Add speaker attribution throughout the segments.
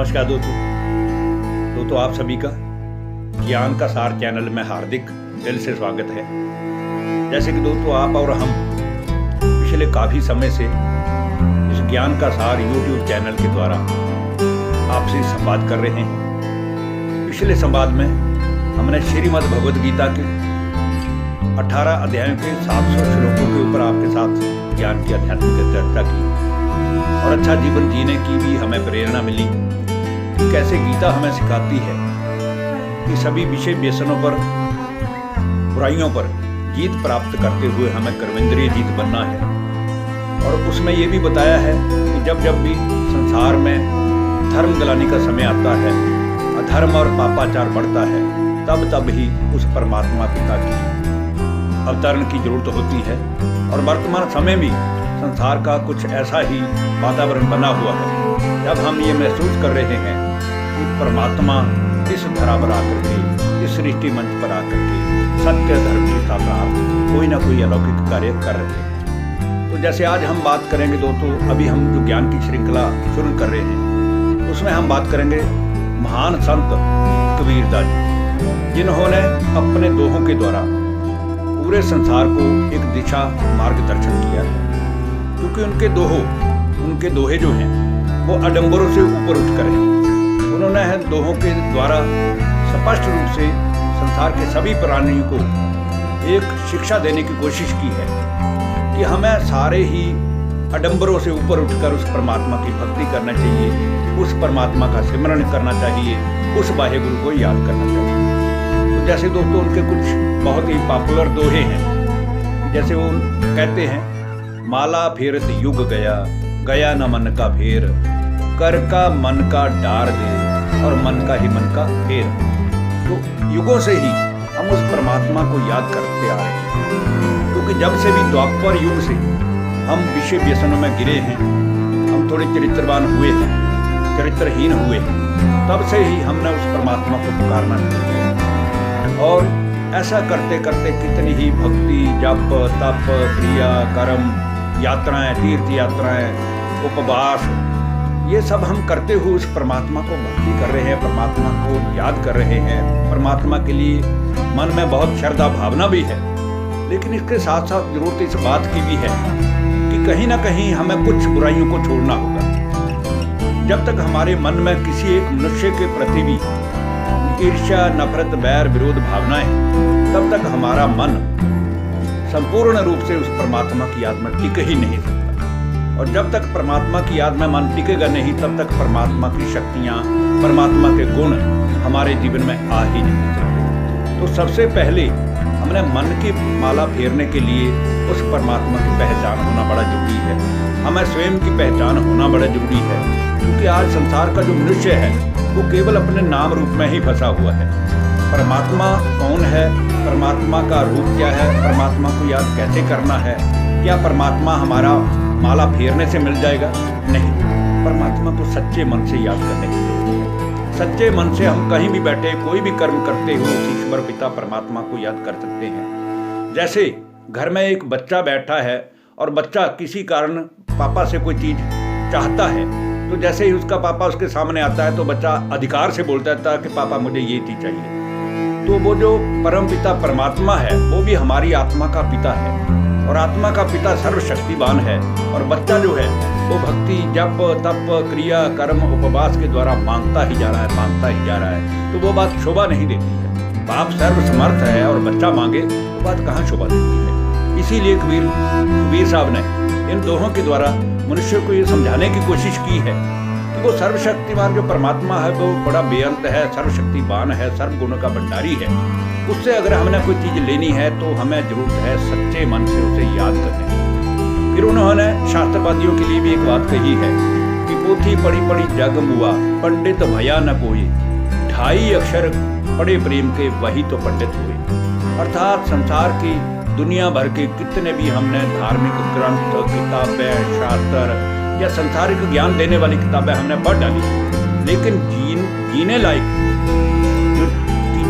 Speaker 1: नमस्कार दोस्तों आप सभी का ज्ञान का सार चैनल में हार्दिक दिल से स्वागत है। जैसे कि दोस्तों आप और हम पिछले काफ़ी समय से इस ज्ञान का सार YouTube चैनल के द्वारा आपसे संवाद कर रहे हैं। पिछले संवाद में हमने श्रीमद् भगवद गीता के 18 अध्यायों के 700 श्लोकों के ऊपर आपके साथ ज्ञान की आध्यात्मिक चर्चा की और अच्छा जीवन जीने की भी हमें प्रेरणा मिली कि कैसे गीता हमें सिखाती है कि सभी विषय व्यसनों पर, बुराइयों पर जीत प्राप्त करते हुए हमें कर्मेंद्रिय जीत बनना है। और उसमें यह भी बताया है कि जब जब भी संसार में धर्म गलाने का समय आता है, अधर्म और पापाचार बढ़ता है, तब तब ही उस परमात्मा पिता की अवतरण की जरूरत होती है। और वर्तमान समय भी संसार का कुछ ऐसा ही वातावरण बना हुआ है जब हम ये महसूस कर रहे हैं कि परमात्मा इस धरा पर आकर के, इस सृष्टि मंच पर आकर के सत्य धर्म की स्थापना कोई ना कोई अलौकिक कार्य कर रहे हैं। तो जैसे आज हम बात करेंगे दोस्तों, अभी हम जो ज्ञान की श्रृंखला शुरू कर रहे हैं उसमें हम बात करेंगे महान संत कबीरदास जी, जिन्होंने अपने दोहों के द्वारा पूरे संसार को एक दिशा मार्गदर्शन किया है। क्योंकि उनके दोहे जो हैं वो आडंबरों से ऊपर उठकर हैं। उन्होंने दोहों के द्वारा स्पष्ट रूप से संसार के सभी प्राणियों को एक शिक्षा देने की कोशिश की है कि हमें सारे ही आडंबरों से ऊपर उठकर उस परमात्मा की भक्ति करना चाहिए, उस परमात्मा का सिमरन करना चाहिए, उस बाह्य गुरु को याद करना चाहिए। तो जैसे दोस्तों उनके कुछ बहुत ही पॉपुलर दोहे हैं, जैसे वो कहते हैं, माला फेरत युग गया, गया न मन का फेर, कर का मन का डार दे और मन का ही मन का फेर। तो युगों से ही हम उस परमात्मा को याद करते आ रहे हैं। क्योंकि जब से भी द्वापर युग से हम विषय व्यसनों में गिरे हैं, हम थोड़े चरित्रवान हुए हैं, चरित्रहीन हुए हैं, तब से ही हमने उस परमात्मा को पुकारना शुरू किया। और ऐसा करते करते कितनी ही भक्ति, जप, तप, क्रिया, कर्म, यात्राएं, तीर्थ यात्राएं, उपवास, ये सब हम करते हुए उस परमात्मा को भक्ति कर रहे हैं, परमात्मा को याद कर रहे हैं। परमात्मा के लिए मन में बहुत श्रद्धा भावना भी है, लेकिन इसके साथ साथ जरूरत इस बात की भी है कि कहीं ना कहीं हमें कुछ बुराइयों को छोड़ना होगा। जब तक हमारे मन में किसी एक मनुष्य के प्रति भी ईर्ष्या, नफरत, बैर, विरोध भावनाएं, तब तक हमारा मन संपूर्ण रूप से उस परमात्मा की याद में टिक ही नहीं सकता। और जब तक परमात्मा की याद में मन टिकेगा नहीं, तब तक परमात्मा की शक्तियाँ, परमात्मा के गुण हमारे जीवन में आ ही नहीं सकते। तो सबसे पहले हमने मन की माला फेरने के लिए उस परमात्मा की पहचान होना बड़ा जरूरी है। हमें स्वयं की पहचान होना बड़ा जरूरी है। क्योंकि आज संसार का जो मनुष्य है वो केवल अपने नाम रूप में ही फंसा हुआ है। परमात्मा कौन है, परमात्मा का रूप क्या है, परमात्मा को याद कैसे करना है, क्या परमात्मा हमारा माला फेरने से मिल जाएगा? नहीं, परमात्मा को सच्चे मन से याद करने की जरूरत है। सच्चे मन से हम कहीं भी बैठे कोई भी कर्म करते हुए उस ईश्वर पिता परमात्मा को याद कर सकते हैं। जैसे घर में एक बच्चा बैठा है और बच्चा किसी कारण पापा से कोई चीज चाहता है, तो जैसे ही उसका पापा उसके सामने आता है तो बच्चा अधिकार से बोलता था कि पापा मुझे ये चीज चाहिए। तो वो जो परम पिता परमात्मा है वो भी हमारी आत्मा का पिता है, और आत्मा का पिता सर्वशक्तिवान है। और बच्चा जो है वो भक्ति, जप, तप, क्रिया, कर्म, उपवास के द्वारा मांगता ही जा रहा है, मांगता ही जा रहा है। तो वो बात शोभा नहीं देती है। बाप सर्वसमर्थ है और बच्चा मांगे वो बात कहाँ शोभा देती है। इसीलिए कबीर साहब ने इन दोहों के द्वारा मनुष्य को ये समझाने की कोशिश की है कि वो सर्वशक्तिमान जो परमात्मा है वो बड़ा बेअंत है, सर्वशक्तिवान है, सर्वगुणों का भंडारी है। उससे अगर हमने कोई चीज लेनी है तो हमें जरूरत है सच्चे मन से उसे याद करने की। फिर उन्होंने शास्त्रवादियों के लिए भी एक बात कही है कि पोथी पढ़ी पढ़ी जग मुआ, पंडित भया न कोई, 2.5 अक्षर पढ़े प्रेम के वही तो पंडित हुए। अर्थात संसार की दुनिया भर के कितने भी हमने धार्मिक ग्रंथ, किताबें, शास्त्र या संसारिक ज्ञान देने वाली किताबें हमने पढ़ डाली, लेकिन जीने लायक जो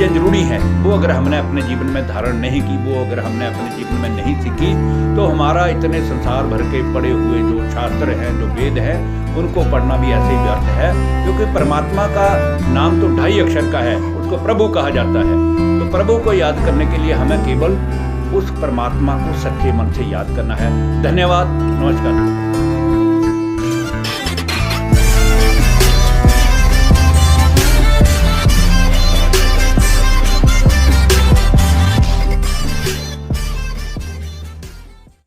Speaker 1: चीज़ें जरूरी हैं, वो अगर हमने अपने जीवन में धारण नहीं की, वो अगर हमने अपने जीवन में नहीं सीखी, तो हमारा इतने संसार भर के पड़े हुए जो शास्त्र हैं, जो वेद हैं, उनको पढ़ना भी ऐसे ही व्यर्थ है। क्योंकि परमात्मा का नाम तो 2.5 अक्षर का है, उसको प्रभु कहा जाता है। तो प्रभु को याद करने के लिए हमें केवल उस परमात्मा को सच्चे मन से याद करना है। धन्यवाद, नमस्कार।